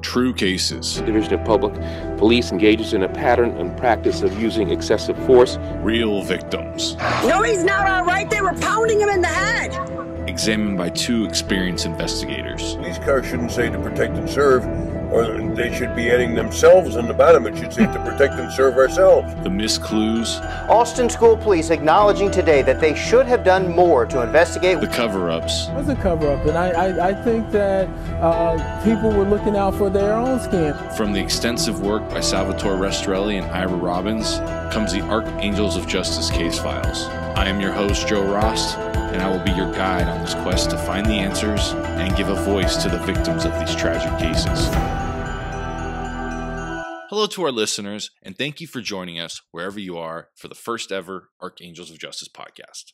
True cases. Division of Public Police engages in a pattern and practice of using excessive force. Real victims. No, he's not all right. They were pounding him in the head. Examined by two experienced investigators. Police car shouldn't say to protect and serve, or they should be adding themselves on the bottom. It should say to protect and serve ourselves. The missed clues. Austin School Police acknowledging today that they should have done more to investigate. The cover-ups. It was a cover-up, and I think that people were looking out for their own skin. From the extensive work by Salvatore Restrelli and Ira Robbins comes the Archangels of Justice case files. I am your host, Joe Rost, and I will be your guide on this quest to find the answers and give a voice to the victims of these tragic cases. Hello to our listeners, and thank you for joining us wherever you are for the first ever Archangels of Justice podcast.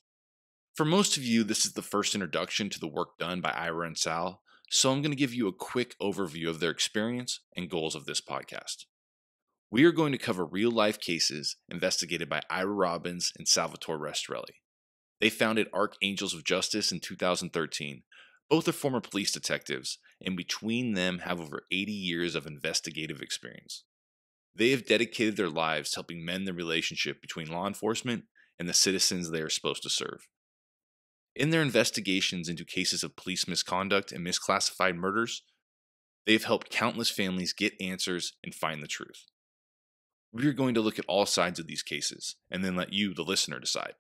For most of you, this is the first introduction to the work done by Ira and Sal, so I'm going to give you a quick overview of their experience and goals of this podcast. We are going to cover real-life cases investigated by Ira Robbins and Salvatore Restrelli. They founded Archangels of Justice in 2013. Both are former police detectives, and between them have over 80 years of investigative experience. They have dedicated their lives to helping mend the relationship between law enforcement and the citizens they are supposed to serve. In their investigations into cases of police misconduct and misclassified murders, they have helped countless families get answers and find the truth. We are going to look at all sides of these cases, and then let you, the listener, decide.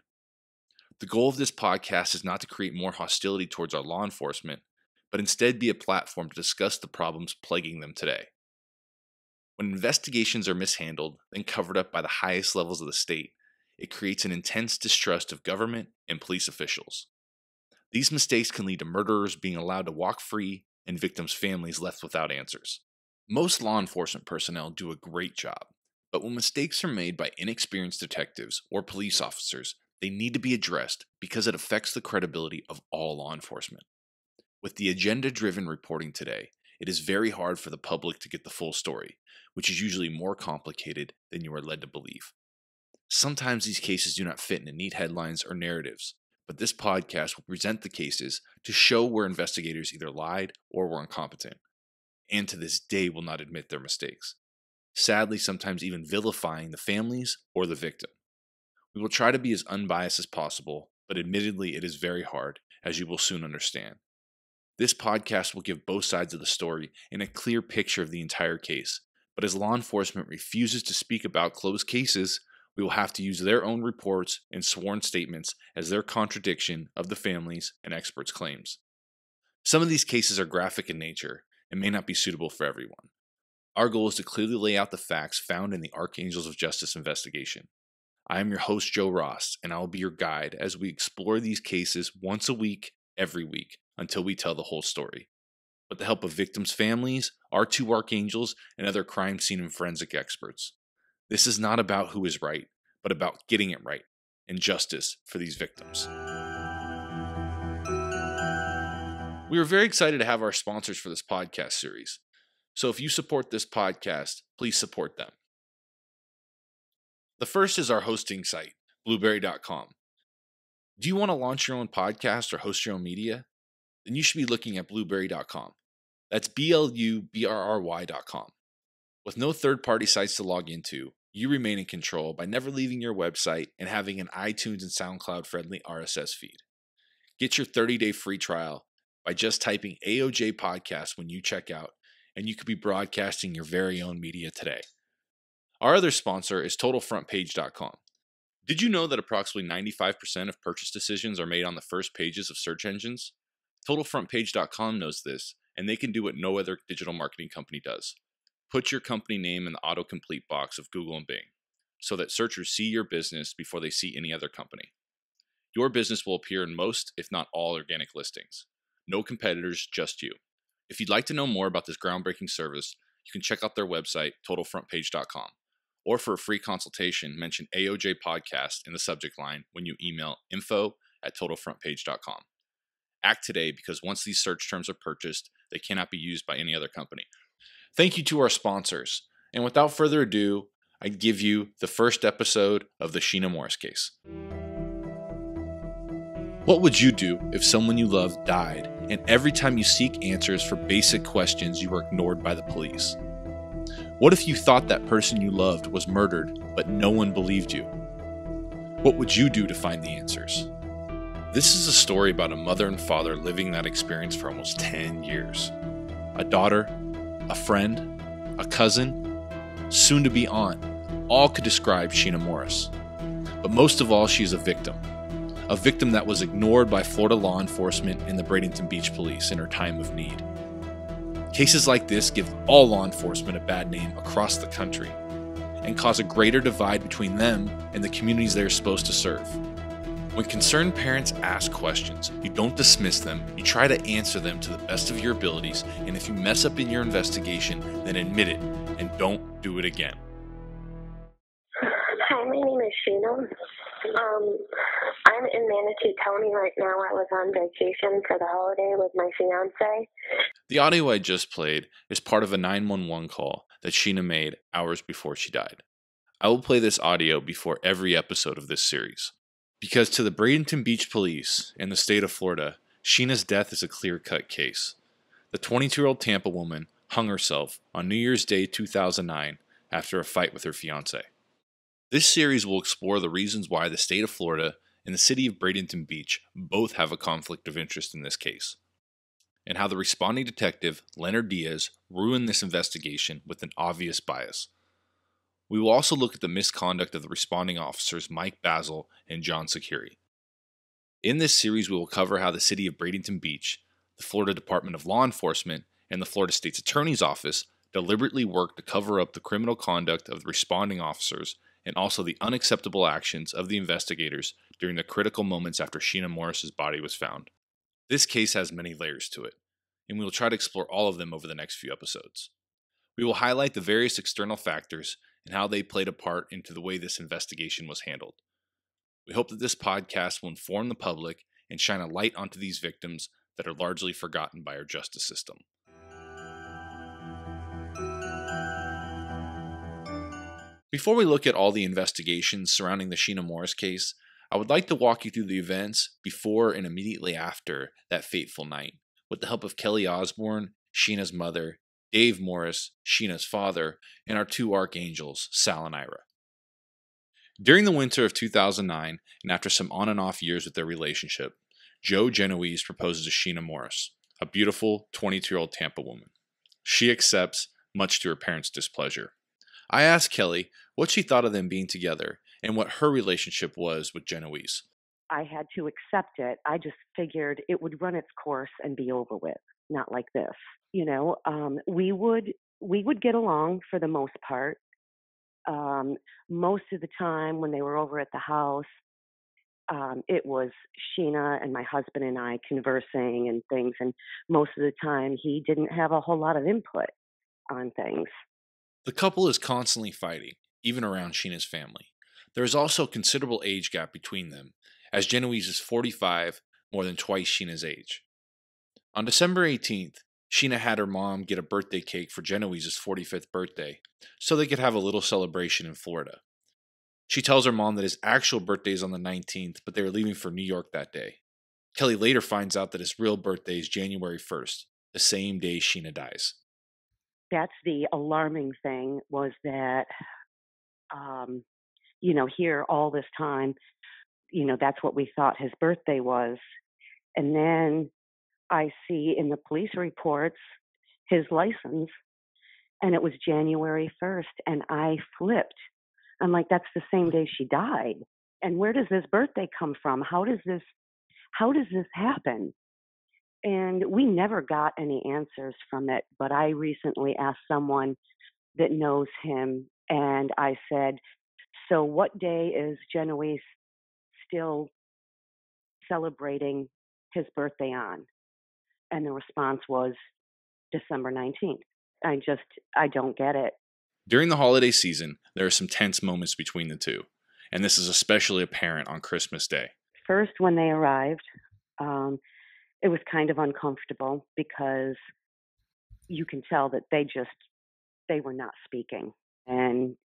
The goal of this podcast is not to create more hostility towards our law enforcement, but instead be a platform to discuss the problems plaguing them today. When investigations are mishandled and covered up by the highest levels of the state, it creates an intense distrust of government and police officials. These mistakes can lead to murderers being allowed to walk free and victims' families left without answers. Most law enforcement personnel do a great job, but when mistakes are made by inexperienced detectives or police officers, they need to be addressed because it affects the credibility of all law enforcement. With the agenda-driven reporting today, it is very hard for the public to get the full story, which is usually more complicated than you are led to believe. Sometimes these cases do not fit into neat headlines or narratives, but this podcast will present the cases to show where investigators either lied or were incompetent, and to this day will not admit their mistakes. Sadly, sometimes even vilifying the families or the victim. We will try to be as unbiased as possible, but admittedly it is very hard, as you will soon understand. This podcast will give both sides of the story and a clear picture of the entire case, but as law enforcement refuses to speak about closed cases, we will have to use their own reports and sworn statements as their contradiction of the families' and experts' claims. Some of these cases are graphic in nature and may not be suitable for everyone. Our goal is to clearly lay out the facts found in the Archangels of Justice investigation. I am your host, Joe Ross, and I will be your guide as we explore these cases once a week, every week, until we tell the whole story. With the help of victims' families, our two Archangels, and other crime scene and forensic experts. This is not about who is right, but about getting it right and justice for these victims. We are very excited to have our sponsors for this podcast series. So if you support this podcast, please support them. The first is our hosting site, blueberry.com. Do you want to launch your own podcast or host your own media? Then you should be looking at blueberry.com. That's BLUBRRY.com. With no third-party sites to log into, you remain in control by never leaving your website and having an iTunes and SoundCloud-friendly RSS feed. Get your 30-day free trial by just typing AoJ Podcast when you check out, and you could be broadcasting your very own media today. Our other sponsor is TotalFrontPage.com. Did you know that approximately 95% of purchase decisions are made on the first pages of search engines? TotalFrontPage.com knows this, and they can do what no other digital marketing company does. Put your company name in the autocomplete box of Google and Bing, so that searchers see your business before they see any other company. Your business will appear in most, if not all, organic listings. No competitors, just you. If you'd like to know more about this groundbreaking service, you can check out their website, TotalFrontPage.com. Or for a free consultation, mention AoJ Podcast in the subject line when you email info@TotalFrontPage.com. Act today, because once these search terms are purchased, they cannot be used by any other company. Thank you to our sponsors. And without further ado, I give you the first episode of the Sheena Morris case. What would you do if someone you loved died and every time you seek answers for basic questions, you are ignored by the police? What if you thought that person you loved was murdered, but no one believed you? What would you do to find the answers? This is a story about a mother and father living that experience for almost 10 years. A daughter, a friend, a cousin, soon to be aunt, all could describe Sheena Morris. But most of all, she is a victim that was ignored by Florida law enforcement and the Bradenton Beach police in her time of need. Cases like this give all law enforcement a bad name across the country and cause a greater divide between them and the communities they are supposed to serve. When concerned parents ask questions, you don't dismiss them, you try to answer them to the best of your abilities, and if you mess up in your investigation, then admit it and don't do it again. Hi, my name is Sheena. I'm in Manatee County right now. I was on vacation for the holiday with my fiancé. The audio I just played is part of a 911 call that Sheena made hours before she died. I will play this audio before every episode of this series, because to the Bradenton Beach police and the state of Florida, Sheena's death is a clear-cut case. The 22-year-old Tampa woman hung herself on New Year's Day 2009 after a fight with her fiancé. This series will explore the reasons why the state of Florida and the city of Bradenton Beach both have a conflict of interest in this case, and how the responding detective, Leonard Diaz, ruined this investigation with an obvious bias. We will also look at the misconduct of the responding officers Mike Basil and John Securi. In this series, we will cover how the city of Bradenton Beach, the Florida Department of Law Enforcement, and the Florida State's Attorney's Office deliberately worked to cover up the criminal conduct of the responding officers and also the unacceptable actions of the investigators during the critical moments after Sheena Morris's body was found. This case has many layers to it, and we will try to explore all of them over the next few episodes. We will highlight the various external factors and how they played a part into the way this investigation was handled. We hope that this podcast will inform the public and shine a light onto these victims that are largely forgotten by our justice system. Before we look at all the investigations surrounding the Sheena Morris case, I would like to walk you through the events before and immediately after that fateful night, with the help of Kelly Osborne, Sheena's mother, Dave Morris, Sheena's father, and our two Archangels, Sal and Ira. During the winter of 2009, and after some on and off years with their relationship, Joe Genoese proposes to Sheena Morris, a beautiful 22-year-old Tampa woman. She accepts, much to her parents' displeasure. I asked Kelly what she thought of them being together and what her relationship was with Genoese. I had to accept it. I just figured it would run its course and be over with, not like this. You know, we would get along for the most part. Most of the time when they were over at the house, it was Sheena and my husband and I conversing and things. And most of the time he didn't have a whole lot of input on things. The couple is constantly fighting, even around Sheena's family. There is also a considerable age gap between them, as Genoese is 45, more than twice Sheena's age. On December 18th, Sheena had her mom get a birthday cake for Genoese's 45th birthday, so they could have a little celebration in Florida. She tells her mom that his actual birthday is on the 19th, but they are leaving for New York that day. Kelly later finds out that his real birthday is January 1st, the same day Sheena dies. That's the alarming thing, was that, here all this time, that's what we thought his birthday was. And then I see in the police reports his license, and it was January 1st, and I flipped. I'm like, that's the same day she died. And where does this birthday come from? How does this happen? And we never got any answers from it, but I recently asked someone that knows him, and I said, so what day is Genoese still celebrating his birthday on? And the response was December 19th. I don't get it. During the holiday season, there are some tense moments between the two, and this is especially apparent on Christmas Day. First, when they arrived, it was kind of uncomfortable because you can tell that they were not speaking. And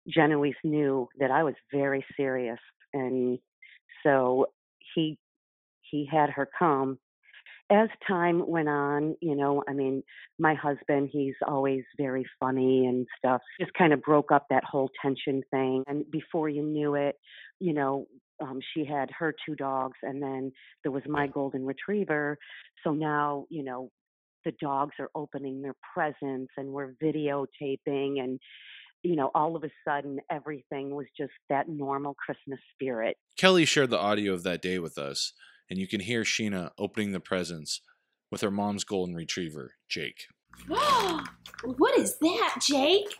Genoese knew that I was very serious. And so he had her come as time went on, I mean, my husband, he's always very funny and stuff, just kind of broke up that whole tension thing. And before you knew it, you know, she had her two dogs, and then there was my golden retriever. So now, the dogs are opening their presents and we're videotaping, and all of a sudden everything was just that normal Christmas spirit. Kelly shared the audio of that day with us, and you can hear Sheena opening the presents with her mom's golden retriever, Jake. What is that, Jake?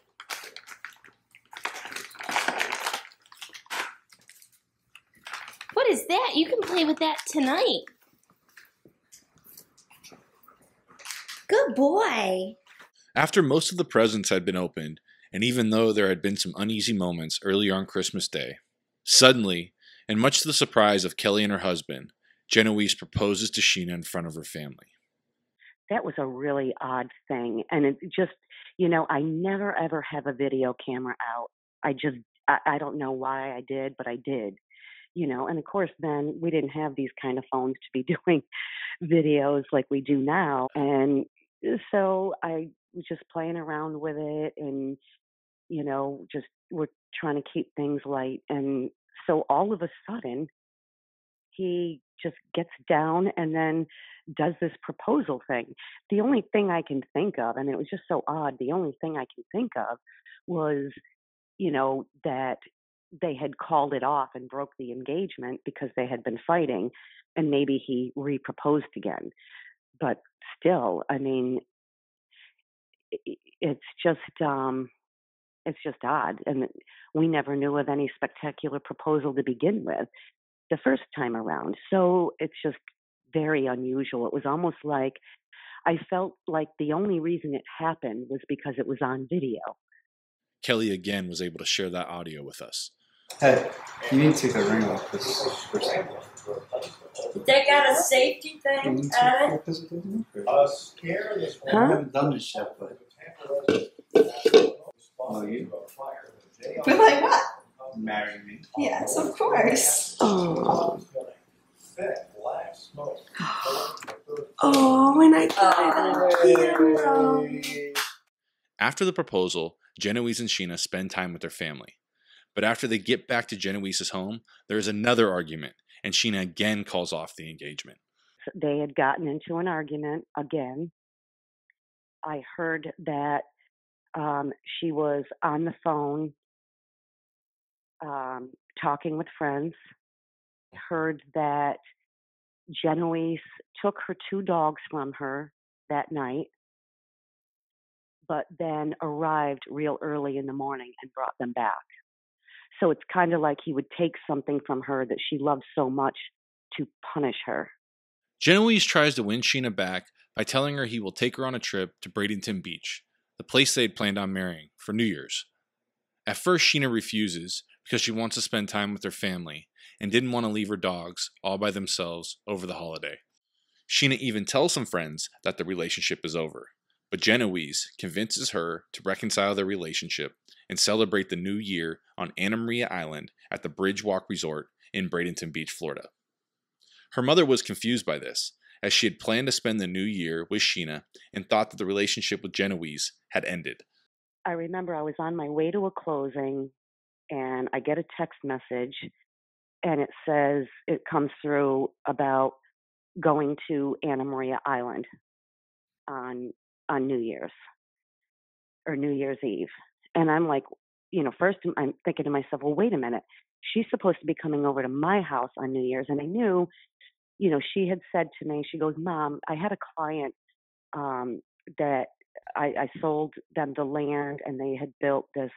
What is that? You can play with that tonight. Good boy. After most of the presents had been opened, and even though there had been some uneasy moments earlier on Christmas Day, suddenly, and much to the surprise of Kelly and her husband, Genoese proposes to Sheena in front of her family. That was a really odd thing. And it just, I never ever have a video camera out. I don't know why I did, but I did. And of course then we didn't have these kind of phones to be doing videos like we do now. And so I was just playing around with it, and, just we're trying to keep things light. And so all of a sudden he just gets down and then does this proposal thing. The only thing I can think of, and it was just so odd, the only thing I can think of was, that they had called it off and broke the engagement because they had been fighting, and maybe he re-proposed again. But still, I mean, it's just odd. And we never knew of any spectacular proposal to begin with the first time around. So it's just very unusual. It was almost like I felt like the only reason it happened was because it was on video. Kelly again was able to share that audio with us. Hey, you need to take the ring off this first. They got a safety thing at it? I haven't done this yet, but... Oh, you? But like what? Marry me. Yes, of course. Oh, and I got it. After the proposal, Genoese and Sheena spend time with their family. But after they get back to Genoese's home, there is another argument, and Sheena again calls off the engagement. They had gotten into an argument again. I heard that she was on the phone talking with friends. I heard that Genoese took her two dogs from her that night, but then arrived real early in the morning and brought them back. So it's kind of like he would take something from her that she loved so much to punish her. Genoese tries to win Sheena back by telling her he will take her on a trip to Bradenton Beach, the place they had planned on marrying, for New Year's. At first, Sheena refuses because she wants to spend time with her family and didn't want to leave her dogs all by themselves over the holiday. Sheena even tells some friends that the relationship is over, but Genoese convinces her to reconcile their relationship and celebrate the new year on Anna Maria Island at the Bridge Walk Resort in Bradenton Beach, Florida. Her mother was confused by this, as she had planned to spend the new year with Sheena and thought that the relationship with Genoese had ended. I remember I was on my way to a closing, and I get a text message, and it comes through about going to Anna Maria Island on New Year's or New Year's Eve. And I'm like, first I'm thinking to myself, well, wait a minute. She's supposed to be coming over to my house on New Year's. And I knew, she had said to me, she goes, Mom, I had a client that I sold them the land, and they had built this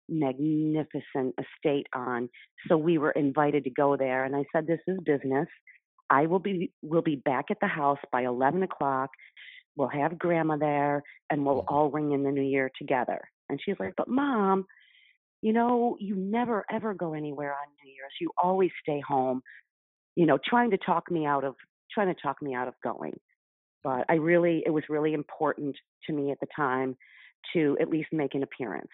magnificent estate on. So we were invited to go there. And I said, this is business. We'll be back at the house by 11 o'clock. We'll have Grandma there, and we'll all ring in the new year together. And she's like, but Mom, you never ever go anywhere on New Year's. You always stay home, trying to talk me out of going. But it was really important to me at the time to at least make an appearance.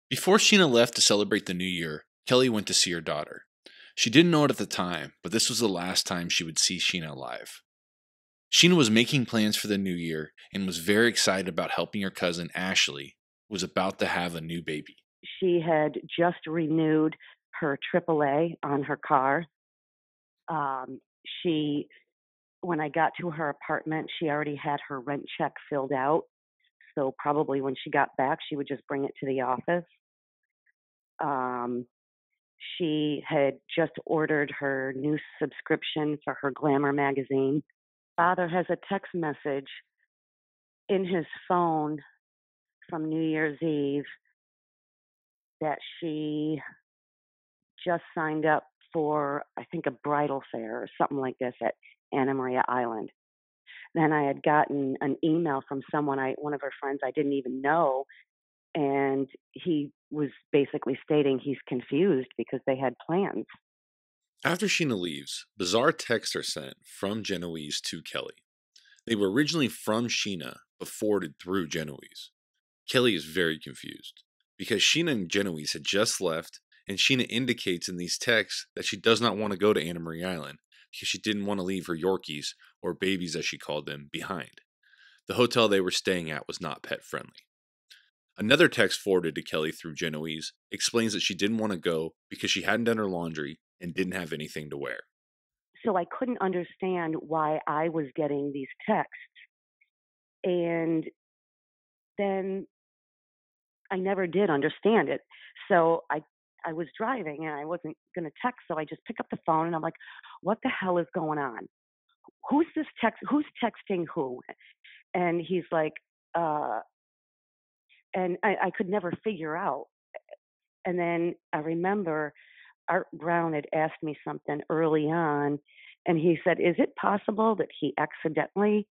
Before Sheena left to celebrate the new year, Kelly went to see her daughter. She didn't know it at the time, but this was the last time she would see Sheena alive. Sheena was making plans for the new year and was very excited about helping her cousin Ashley, who was about to have a new baby. She had just renewed her AAA on her car. When I got to her apartment, she already had her rent check filled out. So probably when she got back, she would just bring it to the office. She had just ordered her new subscription for her Glamour magazine. Father has a text message in his phone from New Year's Eve that she just signed up for, I think, a bridal fair or something like this at Anna Maria Island. Then I had gotten an email from one of her friends I didn't even know, and he was basically stating he's confused because they had plans. After Sheena leaves, bizarre texts are sent from Genoese to Kelly. They were originally from Sheena, but forwarded through Genoese. Kelly is very confused because Sheena and Genoese had just left, and Sheena indicates in these texts that she does not want to go to Anna Maria Island because she didn't want to leave her Yorkies, or babies as she called them, behind. The hotel they were staying at was not pet friendly. Another text forwarded to Kelly through Genoese explains that she didn't want to go because she hadn't done her laundry and didn't have anything to wear. So I couldn't understand why I was getting these texts. And then I never did understand it. So I was driving and I wasn't going to text. So I just picked up the phone and I'm like, what the hell is going on? Who's this text? Who's texting who? And he's like, and I could never figure out. And then I remember Art Brown had asked me something early on, and he said, is it possible that he accidentally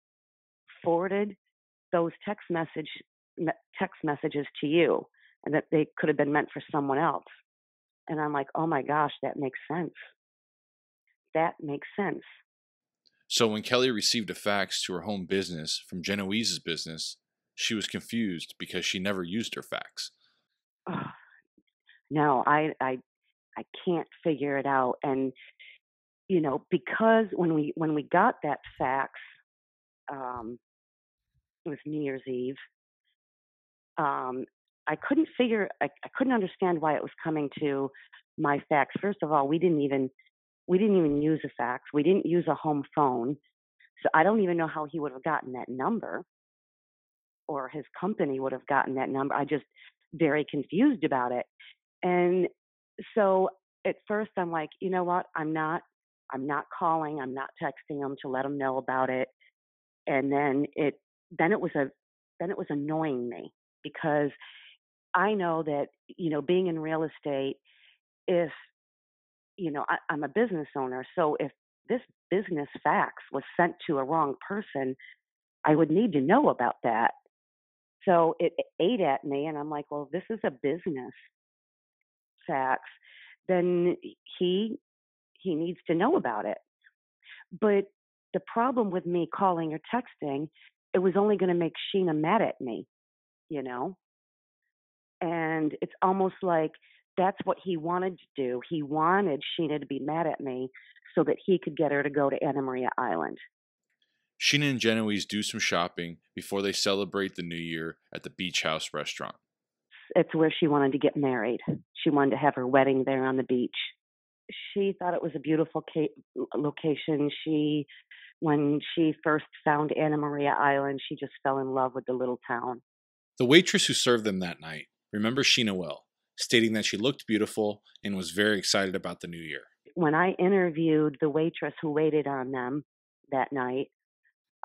forwarded those text messages to you and that they could have been meant for someone else? And I'm like, oh my gosh, that makes sense. That makes sense. So when Kelly received a fax to her home business from Genoese's business, she was confused because she never used her fax. No, I can't figure it out. And you know, because when we got that fax, it was New Year's Eve. I couldn't understand why it was coming to my fax. First of all, we didn't even use a fax. We didn't use a home phone. So I don't even know how he would have gotten that number, or his company would have gotten that number. I just very confused about it. And so at first I'm like, you know what? I'm not calling. I'm not texting them to let them know about it. And then it was annoying me because I know that, you know, being in real estate, if, you know, I'm a business owner. So if this business fax was sent to a wrong person, I would need to know about that. So it ate at me, and I'm like, well, this is a business fax, then he needs to know about it. But the problem with me calling or texting, it was only going to make Sheena mad at me, you know? And it's almost like that's what he wanted to do. He wanted Sheena to be mad at me so that he could get her to go to Anna Maria Island. Sheena and Genoese do some shopping before they celebrate the new year at the Beach House restaurant. It's where she wanted to get married. She wanted to have her wedding there on the beach. She thought it was a beautiful location. When she first found Anna Maria Island, she just fell in love with the little town. The waitress who served them that night remembers Sheena well, stating that she looked beautiful and was very excited about the new year. When I interviewed the waitress who waited on them that night,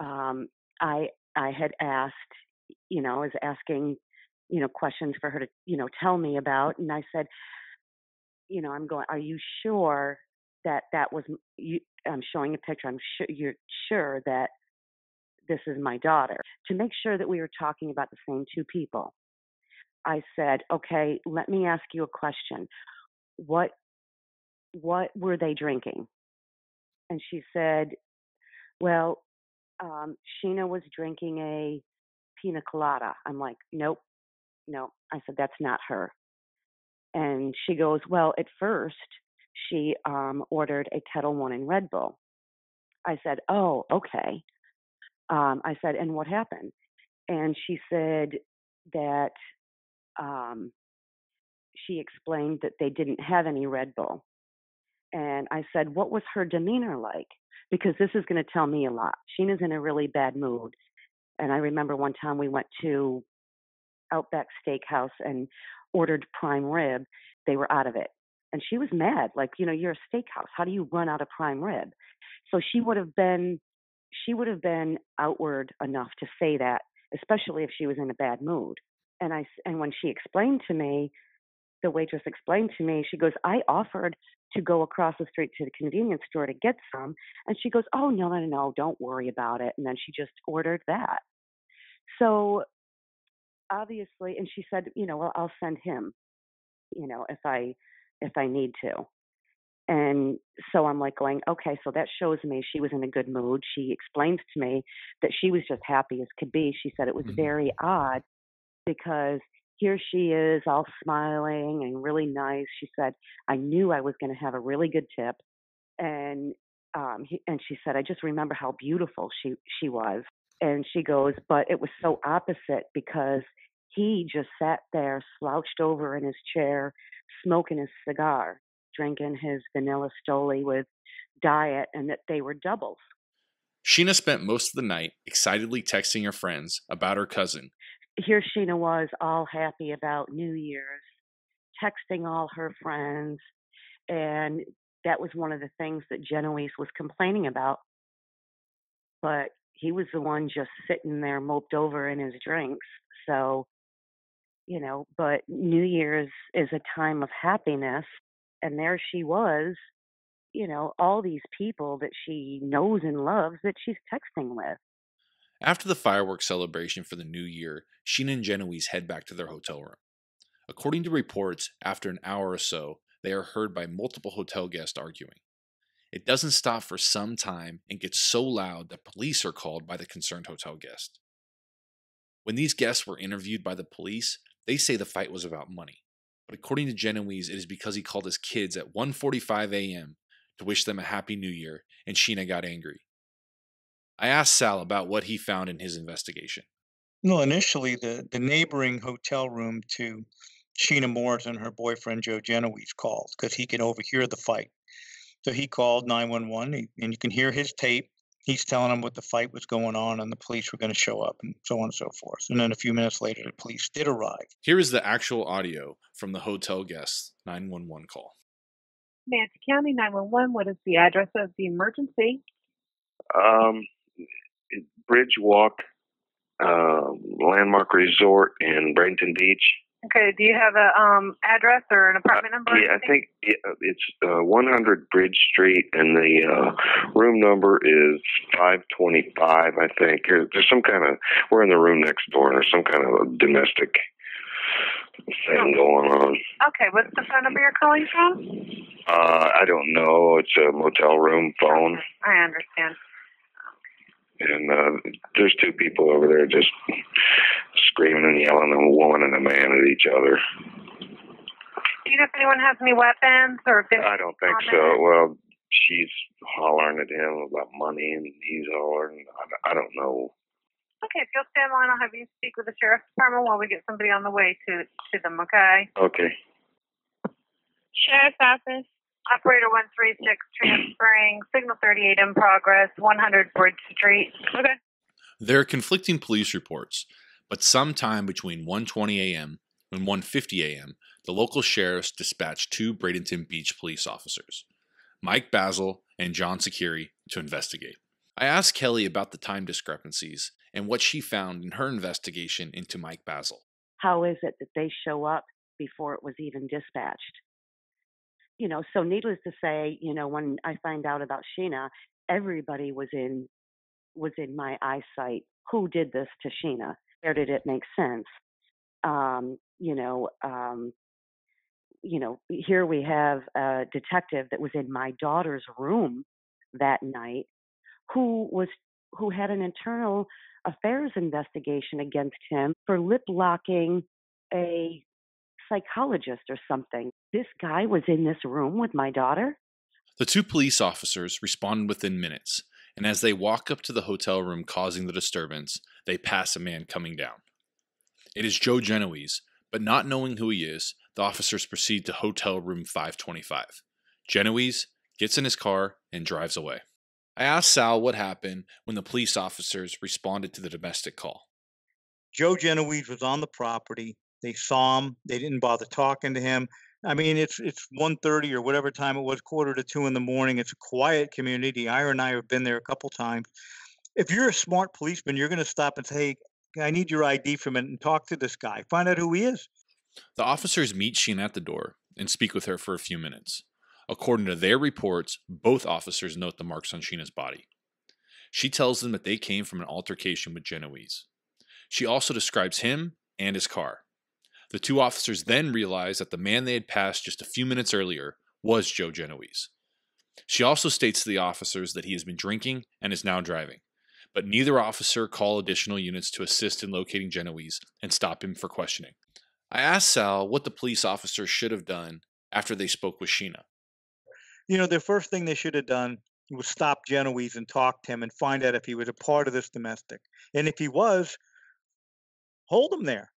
I had asked, you know, I was asking, you know, questions for her to, you know, tell me about. And I said, you know, are you sure that was you? I'm showing a picture. I'm sure you're sure that this is my daughter, to make sure that we were talking about the same two people. I said, okay, let me ask you a question. What were they drinking? And she said, well, Sheena was drinking a pina colada. I'm like, nope. I said, that's not her. And she goes, well, at first she ordered a Kettle One and Red Bull. I said, oh, okay. I said, and what happened? And she said that she explained that they didn't have any Red Bull. And I said, what was her demeanor like? Because this is going to tell me a lot. Sheena's in a really bad mood. And I remember one time we went to Outback Steakhouse and ordered prime rib. They were out of it. And she was mad. Like, you're a steakhouse. How do you run out of prime rib? So she would have been outward enough to say that, especially if she was in a bad mood. And when she explained to me, the waitress explained to me, she goes, I offered to go across the street to the convenience store to get some. And she goes, oh, no, don't worry about it. And then she just ordered that. So obviously, and she said, well, I'll send him, if I need to. And so I'm like going, okay, so that shows me she was in a good mood. She explained to me that she was just happy as could be. She said it was very odd because here she is all smiling and really nice. She said, I knew I was going to have a really good tip. And she said, I just remember how beautiful she was. And she goes, but it was so opposite because he just sat there slouched over in his chair, smoking his cigar, drinking his vanilla Stoli with diet, and that they were doubles. Sheena spent most of the night excitedly texting her friends about her cousin. Here Sheena was all happy about New Year's, texting all her friends. And that was one of the things that Genoese was complaining about. But he was the one just sitting there moped over in his drinks. So, but New Year's is a time of happiness. And there she was, all these people that she knows and loves that she's texting with. After the fireworks celebration for the new year, Sheena and Genoese head back to their hotel room. According to reports, after an hour or so, they are heard by multiple hotel guests arguing. It doesn't stop for some time and gets so loud that police are called by the concerned hotel guest. When these guests were interviewed by the police, they say the fight was about money. But according to Genoese, it is because he called his kids at 1:45 a.m. to wish them a happy new year, and Sheena got angry. I asked Sal about what he found in his investigation. Well, initially, the neighboring hotel room to Sheena Morris and her boyfriend, Joe Genoese, called because he can overhear the fight. So he called 911, and you can hear his tape. He's telling them what the fight was going on, and the police were going to show up, and so on and so forth. And then a few minutes later, the police did arrive. Here is the actual audio from the hotel guest's 911 call. Nancy County 911, what is the address of the emergency? Bridge Walk, Landmark Resort in Bradenton Beach. Okay, do you have a address or an apartment number? Yeah, I think it's 100 Bridge Street, and the room number is 525, I think. There's some kind of, we're in the room next door, and there's some kind of domestic thing going on. Okay, what's the phone number you're calling from? I don't know. It's a motel room phone. Okay, I understand. And there's two people over there just screaming and yelling, a woman and a man at each other. Do you know if anyone has any weapons or if I don't think so. Well, she's hollering at him about money, and he's hollering. I don't know. Okay, if you'll stand in line, I'll have you speak with the sheriff's department while we get somebody on the way to them, okay? Okay. Sheriff's office. Operator 136 transferring, signal 38 in progress, 100 Bridge Street. Okay. There are conflicting police reports, but sometime between 1:20 a.m. and 1:50 a.m., the local sheriffs dispatched two Bradenton Beach police officers, Mike Basil and John Securi, to investigate. I asked Kelly about the time discrepancies and what she found in her investigation into Mike Basil. How is it that they show up before it was even dispatched? So needless to say, when I find out about Sheena, everybody was in my eyesight. Who did this to Sheena? Where did it make sense? Here we have a detective that was in my daughter's room that night who had an internal affairs investigation against him for lip locking a psychologist or something. This guy was in this room with my daughter? The two police officers responded within minutes, and as they walk up to the hotel room causing the disturbance, they pass a man coming down. It is Joe Genoese, but not knowing who he is, the officers proceed to hotel room 525. Genoese gets in his car and drives away. I asked Sal what happened when the police officers responded to the domestic call. Joe Genoese was on the property. They saw him. They didn't bother talking to him. I mean, it's 1:30 or whatever time it was, 1:45 in the morning. It's a quiet community. Ira and I have been there a couple times. If you're a smart policeman, you're going to stop and say, hey, I need your ID from it and talk to this guy. Find out who he is. The officers meet Sheena at the door and speak with her for a few minutes. According to their reports, both officers note the marks on Sheena's body. She tells them that they came from an altercation with Genoese. She also describes him and his car. The two officers then realize that the man they had passed just a few minutes earlier was Joe Genoese. She also states to the officers that he has been drinking and is now driving, but neither officer call additional units to assist in locating Genoese and stop him for questioning. I asked Sal what the police officers should have done after they spoke with Sheena. You know, the first thing they should have done was stop Genoese and talk to him and find out if he was a part of this domestic. And if he was, hold him there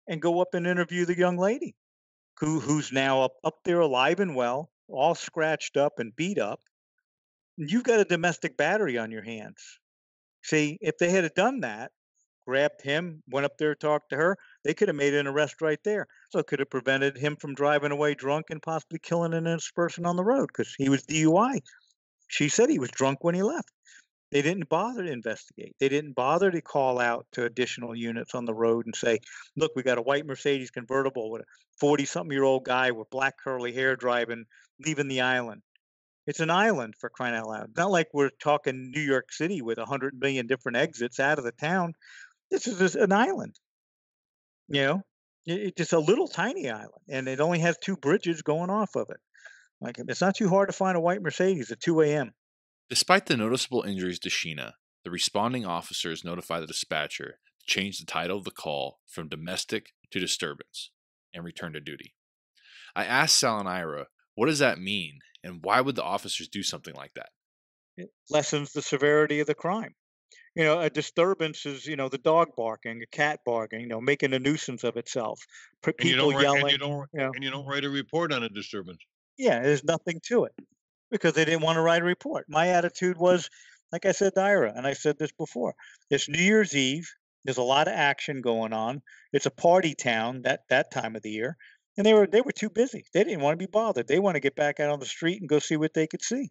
and go up and interview the young lady who's now up there alive and well, all scratched up and beat up. You've got a domestic battery on your hands. See, if they had done that, grabbed him, went up there, talked to her, they could have made an arrest right there. So it could have prevented him from driving away drunk and possibly killing an innocent person on the road because he was DUI. She said he was drunk when he left. They didn't bother to investigate. They didn't bother to call out to additional units on the road and say, look, we got a white Mercedes convertible with a 40-something-year-old guy with black curly hair driving, leaving the island. It's an island, for crying out loud. Not like we're talking New York City with 100 million different exits out of the town. This is just an island. You know, it's just a little tiny island, and it only has 2 bridges going off of it. Like, it's not too hard to find a white Mercedes at 2 a.m. Despite the noticeable injuries to Sheena, the responding officers notify the dispatcher to change the title of the call from domestic to disturbance and return to duty. I asked Sal and Ira, what does that mean, and why would the officers do something like that? It lessens the severity of the crime. You know, a disturbance is, you know, the dog barking, a cat barking, you know, making a nuisance of itself. People yelling. And you don't write a report on a disturbance. Yeah, there's nothing to it because they didn't want to write a report. My attitude was, like I said to Ira, and I said this before, it's New Year's Eve. There's a lot of action going on. It's a party town that time of the year. And they were too busy. They didn't want to be bothered. They want to get back out on the street and go see what they could see.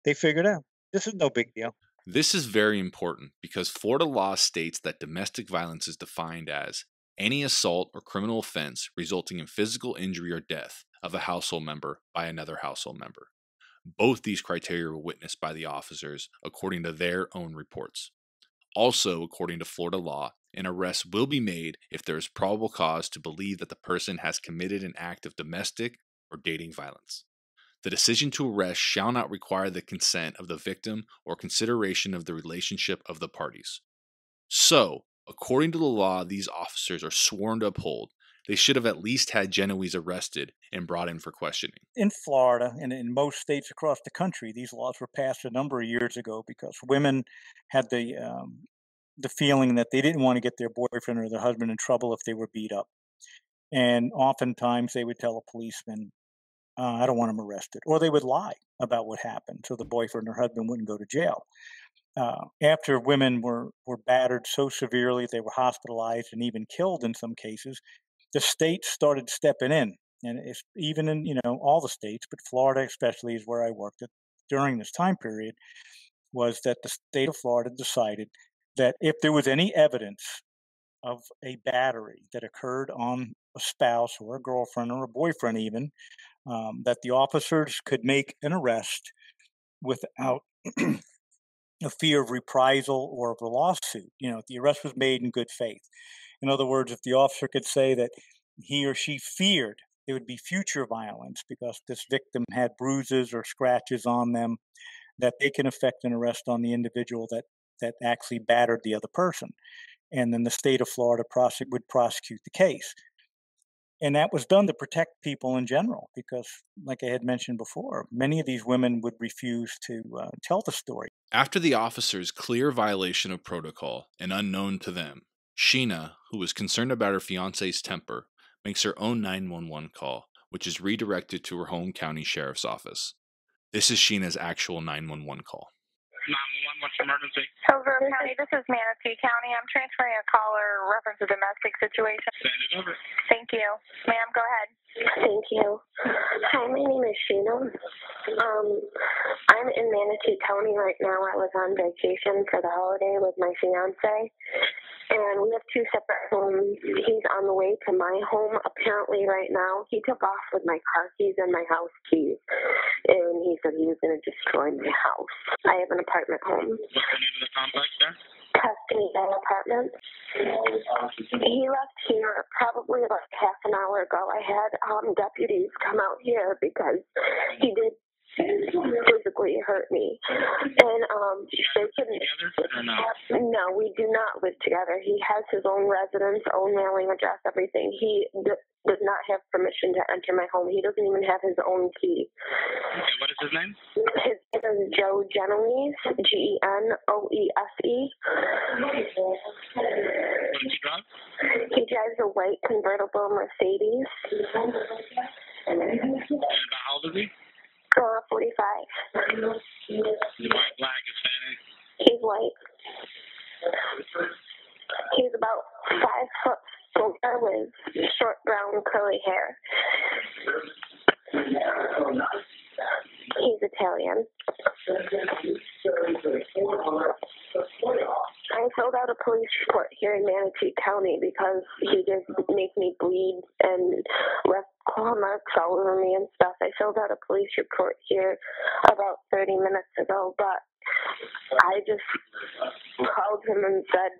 They figured out this is no big deal. This is very important because Florida law states that domestic violence is defined as any assault or criminal offense resulting in physical injury or death of a household member by another household member. Both these criteria were witnessed by the officers according to their own reports. Also, according to Florida law, an arrest will be made if there is probable cause to believe that the person has committed an act of domestic or dating violence. The decision to arrest shall not require the consent of the victim or consideration of the relationship of the parties. So, according to the law these officers are sworn to uphold, they should have at least had Genoese arrested and brought in for questioning. In Florida and in most states across the country, these laws were passed a number of years ago because women had the feeling that they didn't want to get their boyfriend or their husband in trouble if they were beat up. And oftentimes they would tell a policeman, I don't want him arrested. Or they would lie about what happened so the boyfriend or husband wouldn't go to jail. After women were battered so severely they were hospitalized and even killed in some cases, the states started stepping in. And it's even in, you know, all the states, but Florida especially is where I worked at during this time period, was that the state of Florida decided that if there was any evidence of a battery that occurred on a spouse or a girlfriend or a boyfriend even, that the officers could make an arrest without a fear of reprisal or of a lawsuit. You know, the arrest was made in good faith. In other words, if the officer could say that he or she feared there would be future violence because this victim had bruises or scratches on them, that they can effect an arrest on the individual that actually battered the other person. And then the state of Florida would prosecute the case. And that was done to protect people in general, because, like I had mentioned before, many of these women would refuse to tell the story. After the officer's clear violation of protocol and unknown to them, Sheena, who was concerned about her fiance's temper, makes her own 911 call, which is redirected to her home county sheriff's office. This is Sheena's actual 911 call. 911, what's the emergency? Hillsborough County, this is Manatee County. I'm transferring a caller reference a domestic situation. Send it over. Thank you. Ma'am, go ahead. Thank you. Hi, my name is Sheena. I'm in Manatee County right now. I was on vacation for the holiday with my fiancé, and we have two separate homes. He's on the way to my home apparently right now. He took off with my car keys and my house keys, and he said he was going to destroy my house. I have an apartment home. What's the name of the complex there? Tuscany Apartments. He left here probably about half an hour ago. I had deputies come out here because he did physically hurt me, and they couldn't. Together or no? No, we do not live together. He has his own residence, own mailing address, everything. He does not have permission to enter my home. He doesn't even have his own key. Okay, what is his name? His name is Joe Genoese, Genoese. What does he drive? He drives a white convertible Mercedes. And about how old is he? 45. White, black, Hispanic? He's white. He's about 5 foot with short brown curly hair. He's Italian. I filled out a police report here in Manatee County because he did make me bleed and left claw marks all over me and stuff. I filled out a police report here about 30 minutes ago, but I just called him and said,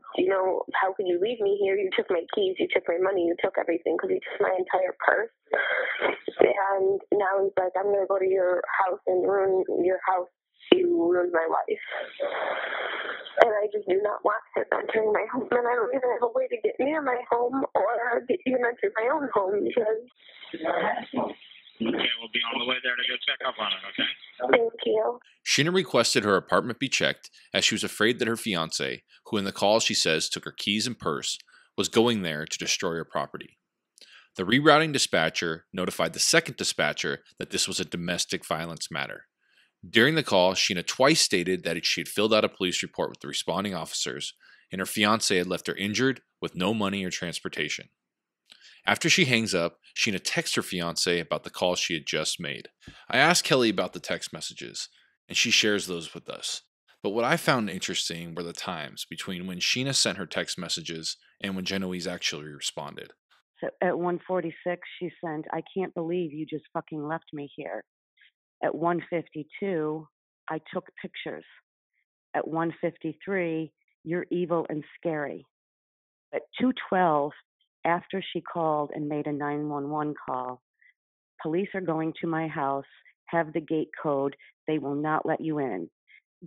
how could you leave me here? You took my keys, you took my money, you took everything, because he took my entire purse. And now he's like, I'm going to go to your house and ruin your house. You ruined my life. And I just do not want him entering my home. And I don't even have a way to get near my home or get even enter my own home because... Okay, we'll be on the way there to go check up on it, okay? Thank you. Sheena requested her apartment be checked as she was afraid that her fiancé, who in the call she says took her keys and purse, was going there to destroy her property. The rerouting dispatcher notified the second dispatcher that this was a domestic violence matter. During the call, Sheena twice stated that she had filled out a police report with the responding officers, and her fiancé had left her injured with no money or transportation. After she hangs up, Sheena texts her fiancé about the call she had just made. I asked Kelly about the text messages, and she shares those with us. But what I found interesting were the times between when Sheena sent her text messages and when Genoese actually responded. So at 1:46, she sent, I can't believe you just fucking left me here. At 1:52, I took pictures. At 1:53, you're evil and scary. At 2:12, after she called and made a 911 call, police are going to my house, have the gate code, they will not let you in.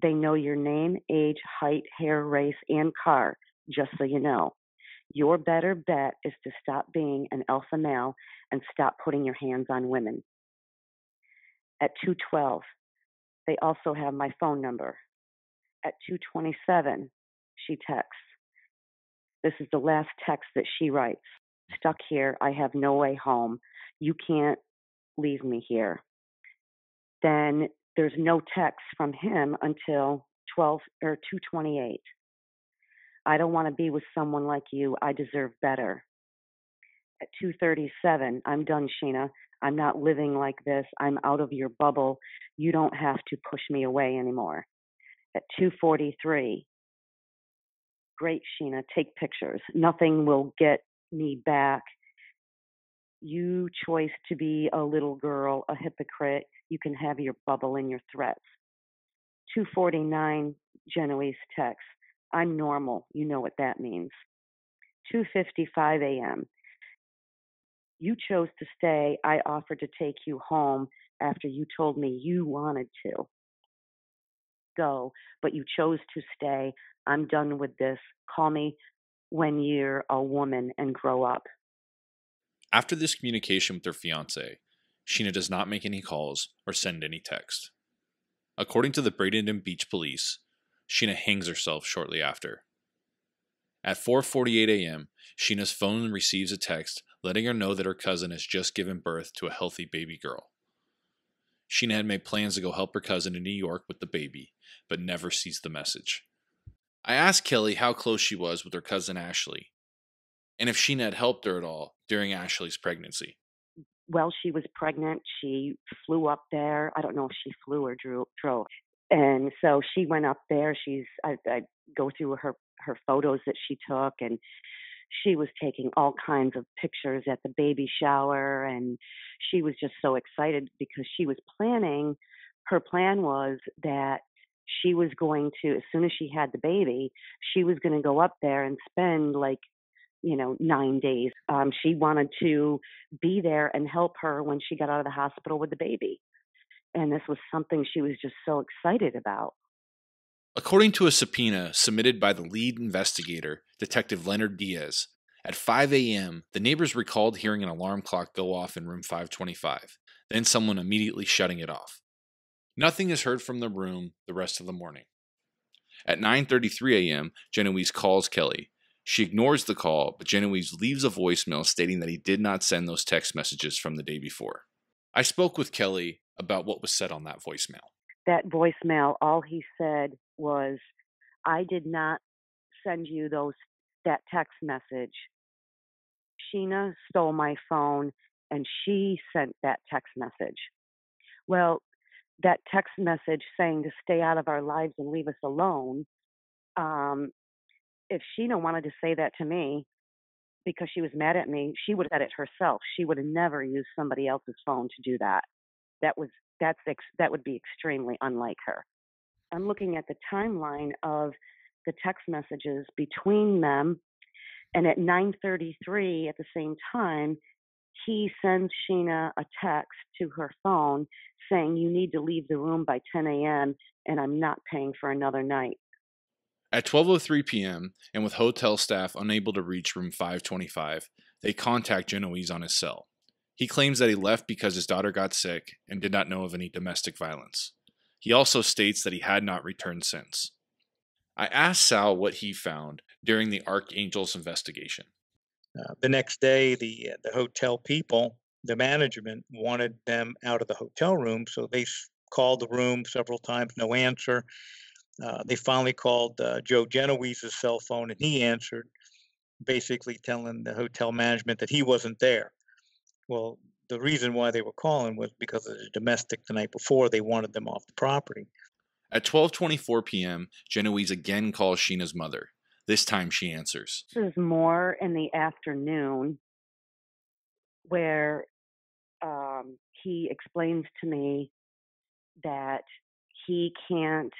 They know your name, age, height, hair, race, and car, just so you know. Your better bet is to stop being an alpha male and stop putting your hands on women. At 2:12, they also have my phone number. At 2:27, she texts. This is the last text that she writes. Stuck here, I have no way home. You can't leave me here. Then there's no text from him until 2:28. I don't want to be with someone like you. I deserve better. At 2:37, I'm done, Sheena. I'm not living like this. I'm out of your bubble. You don't have to push me away anymore. At 2:43, great, Sheena, take pictures. Nothing will get me back. You choice to be a little girl, a hypocrite. You can have your bubble and your threats. 2:49, Genoese text. I'm normal. You know what that means. 2:55 a.m. You chose to stay. I offered to take you home after you told me you wanted to go, but you chose to stay. I'm done with this. Call me when you're a woman and grow up. After this communication with her fiancé, Sheena does not make any calls or send any text. According to the Bradenton Beach police, Sheena hangs herself shortly after. At 4:48 a.m., Sheena's phone receives a text letting her know that her cousin has just given birth to a healthy baby girl. Sheena had made plans to go help her cousin in New York with the baby, but never sees the message. I asked Kelly how close she was with her cousin Ashley, and if Sheena had helped her at all during Ashley's pregnancy. Well, she was pregnant. She flew up there. I don't know if she flew or drove. And so she went up there. I go through her photos that she took, and she was taking all kinds of pictures at the baby shower, and she was just so excited because she was planning. Her plan was that she was going to, as soon as she had the baby, she was going to go up there and spend 9 days. She wanted to be there and help her when she got out of the hospital with the baby. And this was something she was just so excited about. According to a subpoena submitted by the lead investigator, Detective Leonard Diaz, at 5 a.m., the neighbors recalled hearing an alarm clock go off in room 525, then someone immediately shutting it off. Nothing is heard from the room the rest of the morning. At 9:33 a.m., Genoese calls Kelly. She ignores the call, but Genoese leaves a voicemail stating that he did not send those text messages from the day before. I spoke with Kelly about what was said on that voicemail. That voicemail, all he said was, I did not send you that text message. Sheena stole my phone and she sent that text message. Well, that text message saying to stay out of our lives and leave us alone, if Sheena wanted to say that to me because she was mad at me, she would have said it herself. She would have never used somebody else's phone to do that. That would be extremely unlike her. I'm looking at the timeline of the text messages between them, and at 9:33 at the same time, he sends Sheena a text to her phone saying, you need to leave the room by 10 a.m. and I'm not paying for another night. At 12:03 p.m., and with hotel staff unable to reach room 525, they contact Genoese on his cell. He claims that he left because his daughter got sick and did not know of any domestic violence. He also states that he had not returned since. I asked Sal what he found during the Archangels investigation. The next day, the hotel people, the management, wanted them out of the hotel room, so they called the room several times, no answer. They finally called Joe Genoese's cell phone, and he answered, basically telling the hotel management that he wasn't there. Well, the reason why they were calling was because of the domestic the night before. They wanted them off the property. At 12:24 p.m., Genoese again calls Sheena's mother. This time she answers. This is more in the afternoon where he explains to me that he can't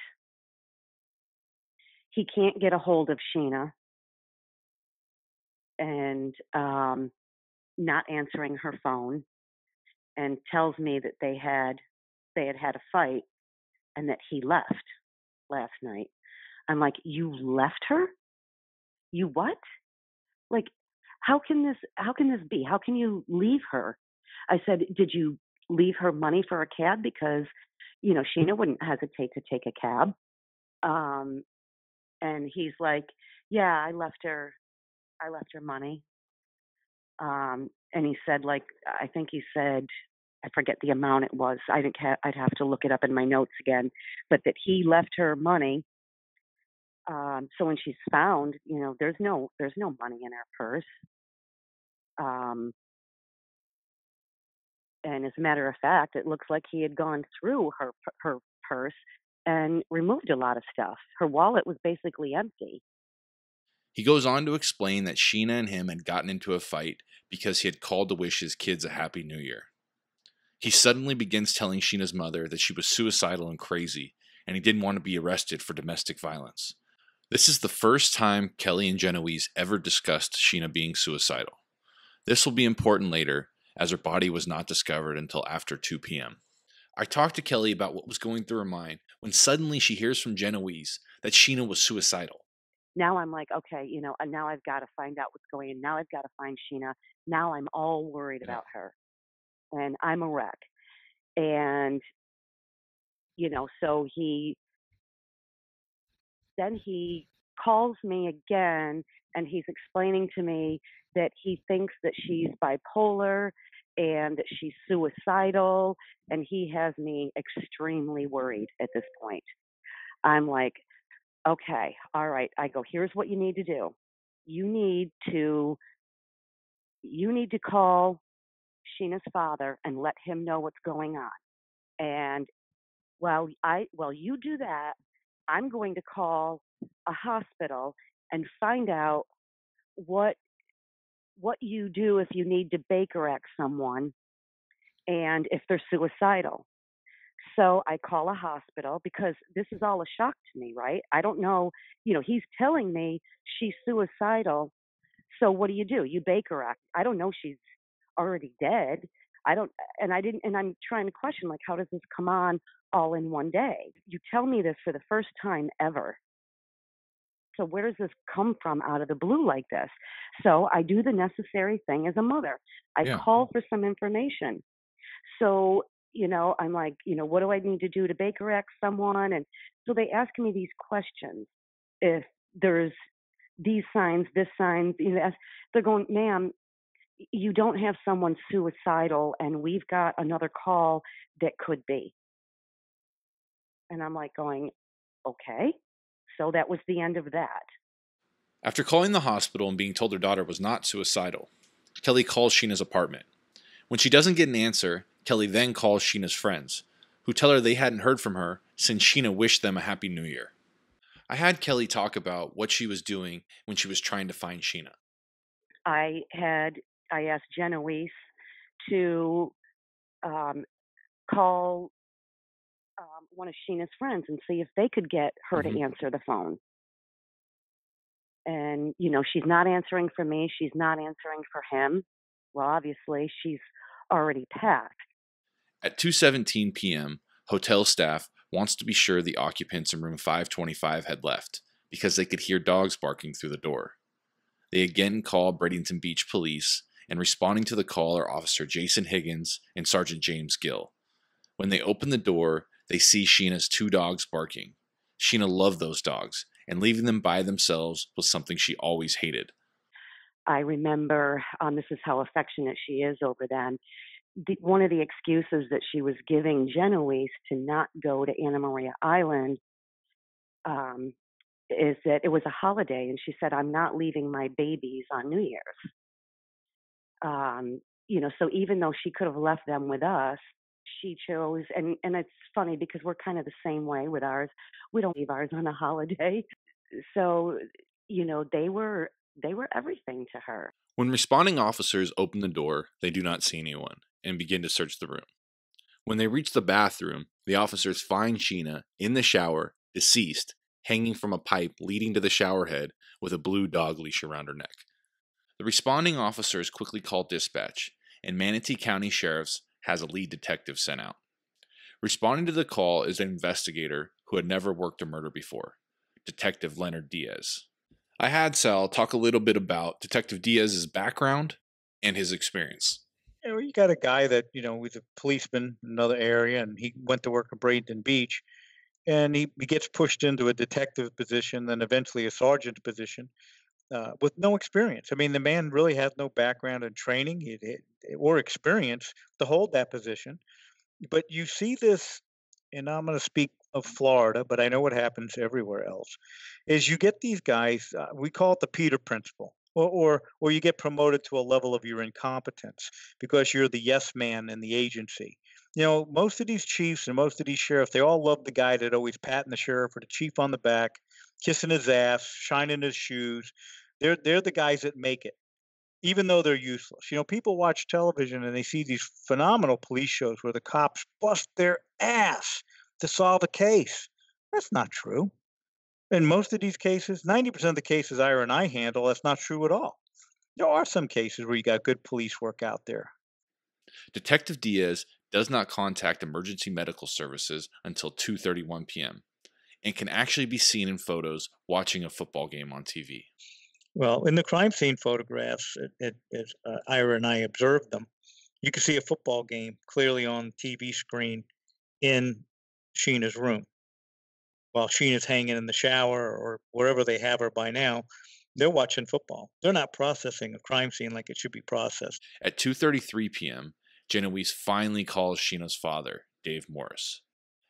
get a hold of Sheena, and not answering her phone, and tells me that they had a fight and that he left last night. I'm like, you left her? You what? Like, how can this be? How can you leave her? I said, did you leave her money for a cab? Because, Sheena wouldn't hesitate to take a cab. And he's like, yeah, I left her money. And he said, I think he said, I forget the amount it was. I'd have to look it up in my notes again, but that he left her money. So when she's found, there's no money in her purse. And as a matter of fact, it looks like he had gone through her purse and removed a lot of stuff. Her wallet was basically empty. He goes on to explain that Sheena and him had gotten into a fight because he had called to wish his kids a happy new year. He suddenly begins telling Sheena's mother that she was suicidal and crazy, and he didn't want to be arrested for domestic violence. This is the first time Kelly and Genoese ever discussed Sheena being suicidal. This will be important later, as her body was not discovered until after 2 p.m. I talked to Kelly about what was going through her mind when suddenly she hears from Genoese that Sheena was suicidal. Now I'm like, okay, and now I've got to find out what's going on. Now I've got to find Sheena. Now I'm all worried about her, and I'm a wreck. And, so he calls me again, and he's explaining to me that he thinks that she's bipolar and that she's suicidal, and he has me extremely worried at this point. I'm like, okay, all right. I go, here's what you need to do. You need to call Sheena's father and let him know what's going on. And while you do that, I'm going to call a hospital and find out what you do if you need to Baker Act someone and if they're suicidal. So I call a hospital because this is all a shock to me, right? I don't know, he's telling me she's suicidal. So what do? You Baker Act. I don't know she's already dead. I'm trying to question, like, how does this come on all in one day? You tell me this for the first time ever. So where does this come from out of the blue like this? So I do the necessary thing as a mother. I call for some information. So, I'm like, what do I need to do to Baker Act someone? And so they ask me these questions. If there's these signs, this sign, they're going, ma'am, you don't have someone suicidal, and we've got another call that could be. And I'm like going, okay. So that was the end of that. After calling the hospital and being told her daughter was not suicidal, Kelly calls Sheena's apartment. When she doesn't get an answer, Kelly then calls Sheena's friends, who tell her they hadn't heard from her since Sheena wished them a Happy New Year. I had Kelly talk about what she was doing when she was trying to find Sheena. I asked Genoese to call one of Sheena's friends and see if they could get her to answer the phone. And, she's not answering for me. She's not answering for him. Well, obviously, she's already packed. At 2:17 p.m., hotel staff wants to be sure the occupants in room 525 had left because they could hear dogs barking through the door. They again call Bradenton Beach police, and responding to the call are Officer Jason Higgins and Sergeant James Gill. When they open the door, they see Sheena's 2 dogs barking. Sheena loved those dogs, and leaving them by themselves was something she always hated. I remember, this is how affectionate she is over them. One of the excuses that she was giving Genoese to not go to Anna Maria Island is that it was a holiday, and she said, I'm not leaving my babies on New Year's. So even though she could have left them with us, she chose, and it's funny because we're kind of the same way with ours. We don't leave ours on a holiday. So, they were everything to her. When responding officers open the door, they do not see anyone and begin to search the room. When they reach the bathroom, the officers find Sheena in the shower, deceased, hanging from a pipe leading to the shower head with a blue dog leash around her neck. The responding officers quickly call dispatch, and Manatee County Sheriff's has a lead detective sent out. Responding to the call is an investigator who had never worked a murder before, Detective Leonard Diaz. I had Sal talk a little bit about Detective Diaz's background and his experience. You got a guy that, was a policeman in another area, and he went to work at Bradenton Beach, and he gets pushed into a detective position, then eventually a sergeant position, with no experience. I mean, the man really has no background in training or experience to hold that position. But you see this, and I'm going to speak of Florida, but I know what happens everywhere else, is you get these guys, we call it the Peter principle, or you get promoted to a level of your incompetence because you're the yes man in the agency. Most of these chiefs and most of these sheriffs, they all love the guy that always patting the sheriff or the chief on the back, kissing his ass, shining his shoes. They're the guys that make it, even though they're useless. People watch television and they see these phenomenal police shows where the cops bust their ass to solve a case. That's not true. In most of these cases, 90% of the cases Ira and I handle, that's not true at all. There are some cases where you got good police work out there. Detective Diaz does not contact emergency medical services until 2:31 p.m. and can actually be seen in photos watching a football game on TV. Well, in the crime scene photographs, Ira and I observed them, you can see a football game clearly on the TV screen in Sheena's room. While Sheena's hanging in the shower or wherever they have her by now, they're watching football. They're not processing a crime scene like it should be processed. At 2:33 p.m., Genoese finally calls Sheena's father, Dave Morris.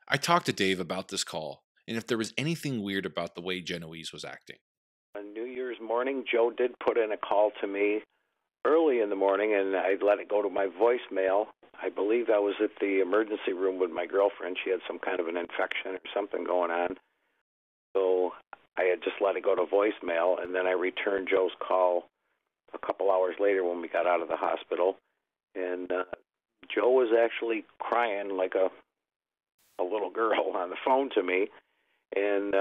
I talked to Dave about this call and if there was anything weird about the way Genoese was acting. On New Year's morning, Joe did put in a call to me early in the morning, and I let it go to my voicemail. I believe I was at the emergency room with my girlfriend. She had some kind of an infection or something going on. So I had just let it go to voicemail, and then I returned Joe's call a couple hours later when we got out of the hospital. And Joe was actually crying like a little girl on the phone to me. And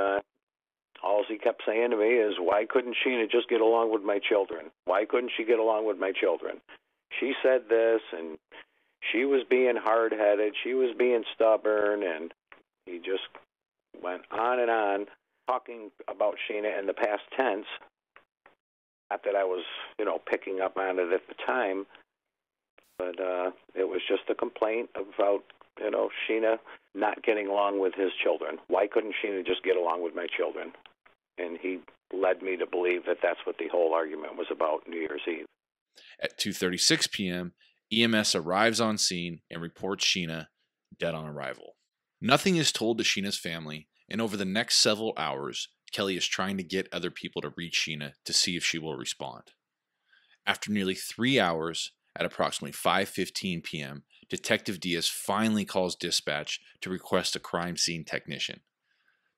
all he kept saying to me is, why couldn't Sheena just get along with my children? Why couldn't she get along with my children? She said this, and she was being hard-headed. She was being stubborn, and he just went on, talking about Sheena in the past tense. Not that I was, picking up on it at the time, but it was just a complaint about, Sheena not getting along with his children. Why couldn't Sheena just get along with my children? And he led me to believe that that's what the whole argument was about New Year's Eve. At 2:36 p.m., EMS arrives on scene and reports Sheena dead on arrival. Nothing is told to Sheena's family, and over the next several hours, Kelly is trying to get other people to reach Sheena to see if she will respond. After nearly 3 hours, at approximately 5:15 p.m., Detective Diaz finally calls dispatch to request a crime scene technician.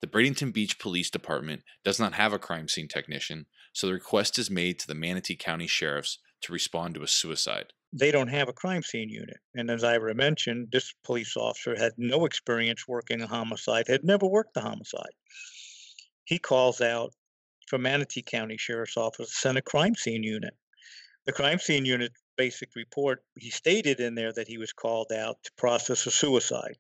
The Bradenton Beach Police Department does not have a crime scene technician, so the request is made to the Manatee County Sheriffs to respond to a suicide. They don't have a crime scene unit. And as Ira mentioned, this police officer had no experience working a homicide, had never worked a homicide. He calls out for Manatee County Sheriff's Office to send a crime scene unit. The crime scene unit basic report, he stated in there that he was called out to process a suicide.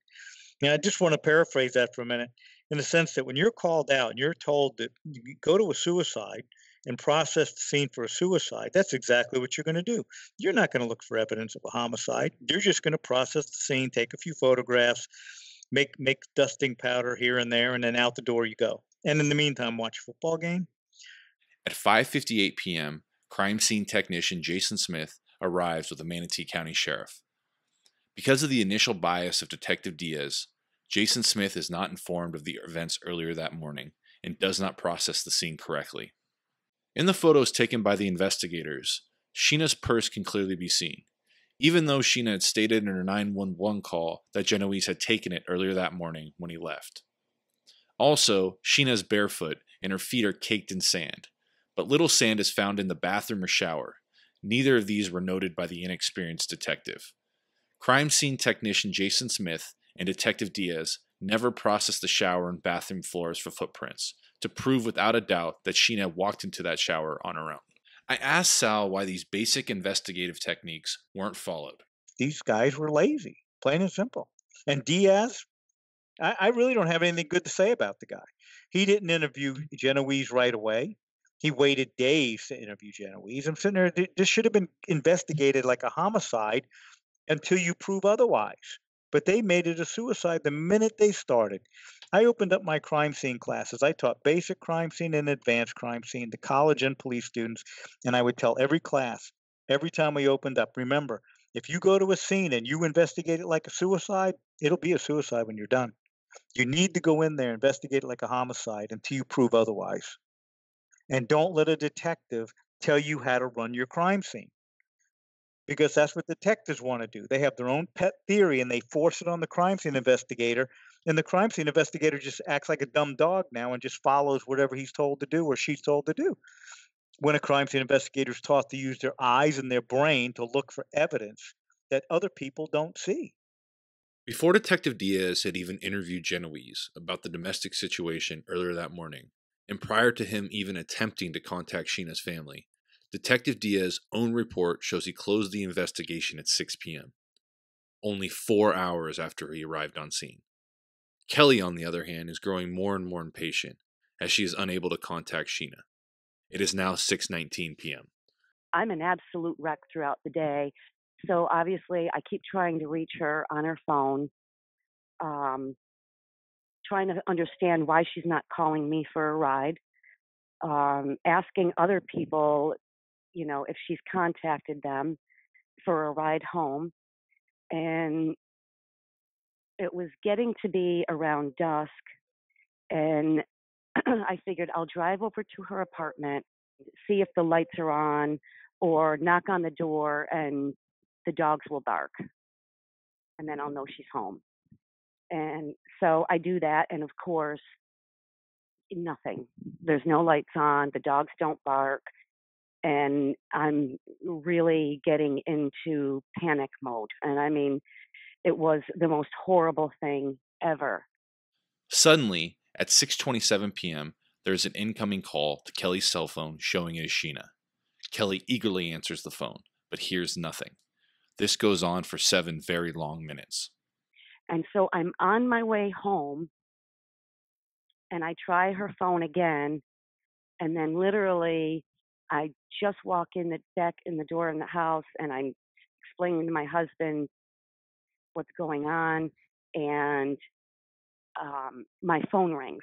Now, I just want to paraphrase that for a minute, in the sense that when you're called out and you're told that you go to a suicide and process the scene for a suicide, that's exactly what you're going to do. You're not going to look for evidence of a homicide. You're just going to process the scene, take a few photographs, make dusting powder here and there, and then out the door you go. And in the meantime, watch a football game. At 5:58 p.m., crime scene technician Jason Smith arrives with the Manatee County Sheriff. Because of the initial bias of Detective Diaz, Jason Smith is not informed of the events earlier that morning and does not process the scene correctly. In the photos taken by the investigators, Sheena's purse can clearly be seen, even though Sheena had stated in her 911 call that Genoese had taken it earlier that morning when he left. Also, Sheena is barefoot and her feet are caked in sand, but little sand is found in the bathroom or shower. Neither of these were noted by the inexperienced detective. Crime scene technician Jason Smith and Detective Diaz never processed the shower and bathroom floors for footprints to prove without a doubt that Sheena walked into that shower on her own. I asked Sal why these basic investigative techniques weren't followed. These guys were lazy, plain and simple. And Diaz, I really don't have anything good to say about the guy. He didn't interview Genoese right away. He waited days to interview Genoese. I'm sitting there, this should have been investigated like a homicide until you prove otherwise. But they made it a suicide the minute they started. I opened up my crime scene classes. I taught basic crime scene and advanced crime scene to college and police students. And I would tell every class, every time we opened up, remember, if you go to a scene and you investigate it like a suicide, it'll be a suicide when you're done. You need to go in there, investigate it like a homicide until you prove otherwise. And don't let a detective tell you how to run your crime scene, because that's what detectives want to do. They have their own pet theory and they force it on the crime scene investigator. And the crime scene investigator just acts like a dumb dog now and just follows whatever he's told to do or she's told to do. When a crime scene investigator is taught to use their eyes and their brain to look for evidence that other people don't see. Before Detective Diaz had even interviewed Genoese about the domestic situation earlier that morning, and prior to him even attempting to contact Sheena's family, Detective Diaz's own report shows he closed the investigation at 6 p.m., only 4 hours after he arrived on scene. Kelly, on the other hand, is growing more and more impatient as she is unable to contact Sheena. It is now 6:19 p.m. I'm an absolute wreck throughout the day. So obviously, I keep trying to reach her on her phone, trying to understand why she's not calling me for a ride, asking other people, if she's contacted them for a ride home. And it was getting to be around dusk, and I figured I'll drive over to her apartment, see if the lights are on, or knock on the door and the dogs will bark. And then I'll know she's home. And so I do that. And of course, nothing. There's no lights on. The dogs don't bark. And I'm really getting into panic mode. And I mean, it was the most horrible thing ever. Suddenly, at 6:27 p.m., there's an incoming call to Kelly's cell phone showing it is Sheena. Kelly eagerly answers the phone, but hears nothing. This goes on for 7 very long minutes. And so I'm on my way home, and I try her phone again, and then literally I just walk back in the door in the house, and I'm explaining to my husband what's going on, and my phone rings.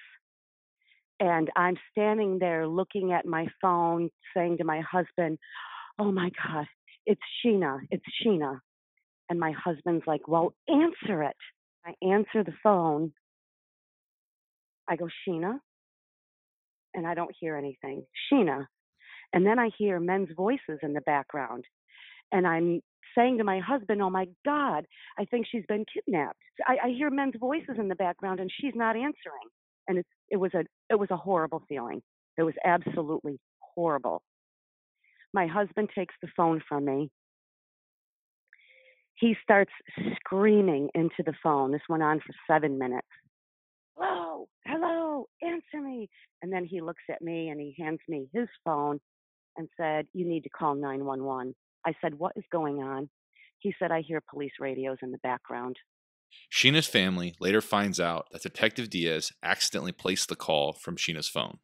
And I'm standing there looking at my phone, saying to my husband, "Oh my God, it's Sheena, it's Sheena." And my husband's like, "Well, answer it." I answer the phone. I go, "Sheena?" And I don't hear anything. "Sheena." And then I hear men's voices in the background. And I'm saying to my husband, "Oh my God, I think she's been kidnapped." I hear men's voices in the background and she's not answering. And it was a horrible feeling. It was absolutely horrible. My husband takes the phone from me. He starts screaming into the phone. This went on for 7 minutes. "Hello, hello, answer me." And then he looks at me and he hands me his phone and said, "You need to call 911. I said, "What is going on?" He said, "I hear police radios in the background." Sheena's family later finds out that Detective Diaz accidentally placed the call from Sheena's phone.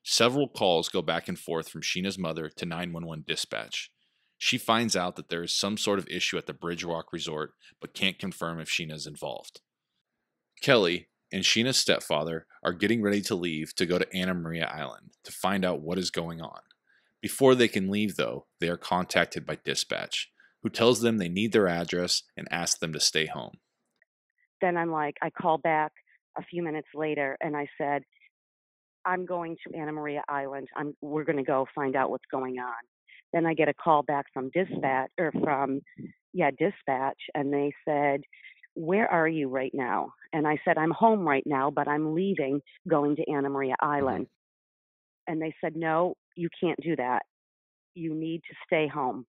Several calls go back and forth from Sheena's mother to 911 dispatch. She finds out that there is some sort of issue at the Bridgewalk Resort, but can't confirm if Sheena is involved. Kelly and Sheena's stepfather are getting ready to leave to go to Anna Maria Island to find out what is going on. Before they can leave, though, they are contacted by dispatch, who tells them they need their address and asks them to stay home. Then I call back a few minutes later and I said, "I'm going to Anna Maria Island. We're going to go find out what's going on." Then I get a call back from dispatch, and they said, "Where are you right now?" And I said, "I'm home right now, but I'm leaving, going to Anna Maria Island." And they said, "No, you can't do that. You need to stay home."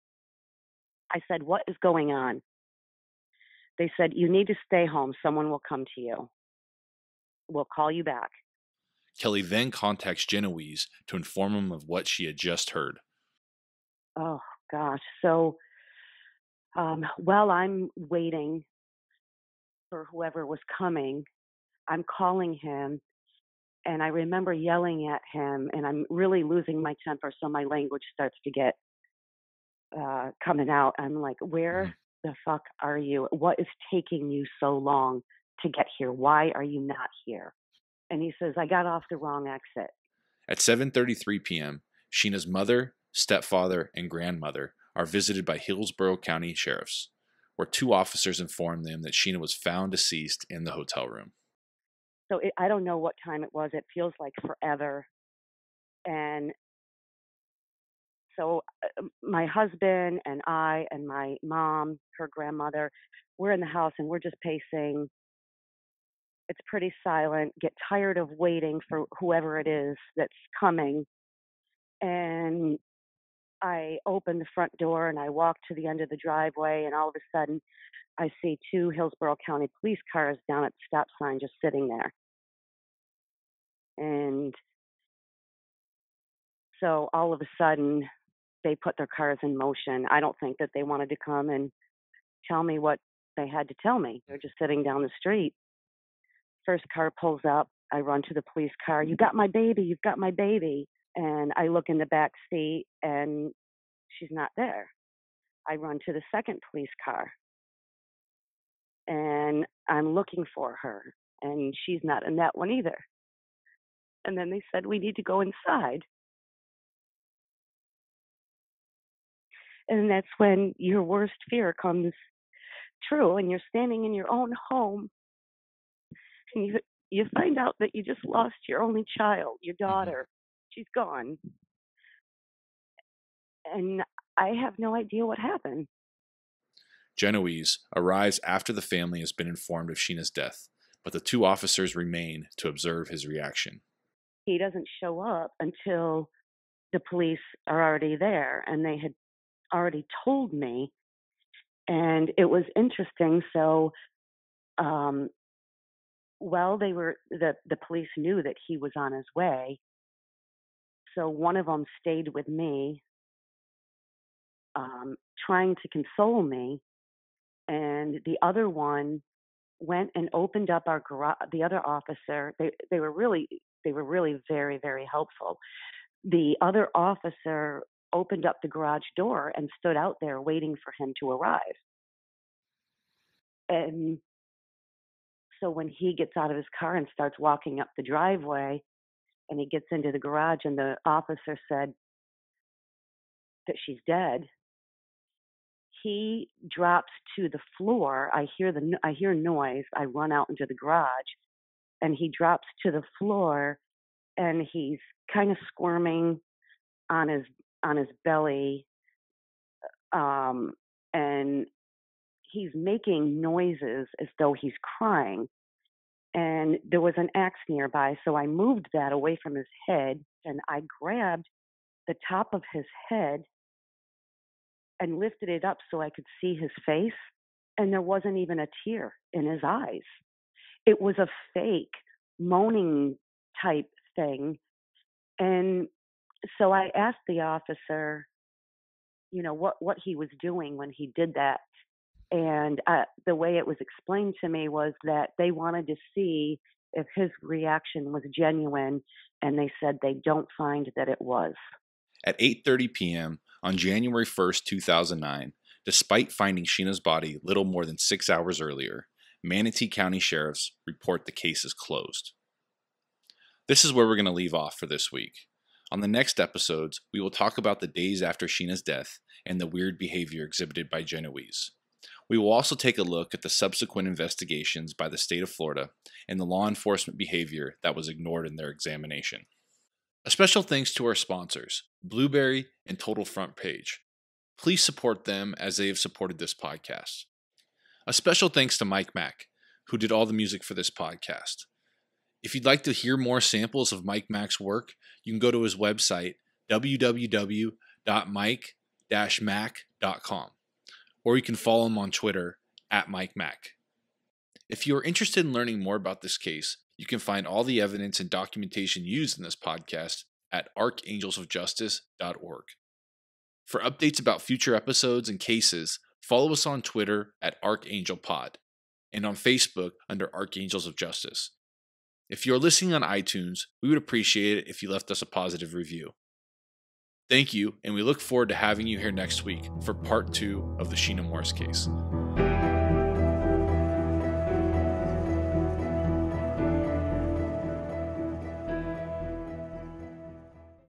I said, "What is going on?" They said, "You need to stay home. Someone will come to you. We'll call you back." Kelly then contacts Genoese to inform him of what she had just heard. Oh, gosh. So while I'm waiting for whoever was coming, I'm calling him, and I remember yelling at him, and I'm really losing my temper, so my language starts to get coming out. I'm like, "Where the fuck are you? What is taking you so long to get here? Why are you not here?" And he says, "I got off the wrong exit." At 7:33 p.m., Sheena's mother, stepfather, and grandmother are visited by Hillsborough County sheriffs, where 2 officers inform them that Sheena was found deceased in the hotel room. So I don't know what time it was. It feels like forever. And so my husband and I and my mom, her grandmother, we're in the house and we're just pacing. It's pretty silent, get tired of waiting for whoever it is that's coming. And I open the front door and I walk to the end of the driveway, and all of a sudden I see 2 Hillsborough County police cars down at the stop sign just sitting there. And so all of a sudden they put their cars in motion. I don't think that they wanted to come and tell me what they had to tell me. They're just sitting down the street. first car pulls up. I run to the police car. You got my baby. You've got my baby. And I look in the back seat and she's not there. I run to the second police car and I'm looking for her and she's not in that one either. And then they said, we need to go inside. And that's when your worst fear comes true and you're standing in your own home and you find out that you just lost your only child, your daughter. She's gone. And I have no idea what happened. Genoese arrives after the family has been informed of Sheena's death, but the two officers remain to observe his reaction. He doesn't show up until the police are already there, and they had already told me. And it was interesting. So, the police knew that he was on his way. So one of them stayed with me, trying to console me. And the other one went and opened up our garage. The other officer, they were really very, very helpful. The other officer opened up the garage door and stood out there waiting for him to arrive. And so when he gets out of his car and starts walking up the driveway and he gets into the garage and the officer said that she's dead, he drops to the floor. I hear noise. I run out into the garage and he drops to the floor and he's kind of squirming on his belly, and he's making noises as though he's crying. And there was an axe nearby, so I moved that away from his head and I grabbed the top of his head and lifted it up so I could see his face, and there wasn't even a tear in his eyes. It was a fake moaning type thing. And so I asked the officer, what he was doing when he did that. And the way it was explained to me was that they wanted to see if his reaction was genuine, and they said they don't find that it was. At 8:30 p.m. on January 1st, 2009, despite finding Sheena's body little more than 6 hours earlier, Manatee County sheriffs report the case is closed. This is where we're going to leave off for this week. On the next episodes, we will talk about the days after Sheena's death and the weird behavior exhibited by Genoese. We will also take a look at the subsequent investigations by the state of Florida and the law enforcement behavior that was ignored in their examination. A special thanks to our sponsors, Blueberry and Total Front Page. Please support them as they have supported this podcast. A special thanks to Mike Mack, who did all the music for this podcast. If you'd like to hear more samples of Mike Mack's work, you can go to his website, www.mike-mack.com, or you can follow him on Twitter @MikeMack. If you are interested in learning more about this case, you can find all the evidence and documentation used in this podcast at archangelsofjustice.org. For updates about future episodes and cases, follow us on Twitter @ArchangelPod and on Facebook under Archangels of Justice. If you're listening on iTunes, we would appreciate it if you left us a positive review. Thank you, and we look forward to having you here next week for part 2 of the Sheena Morris case.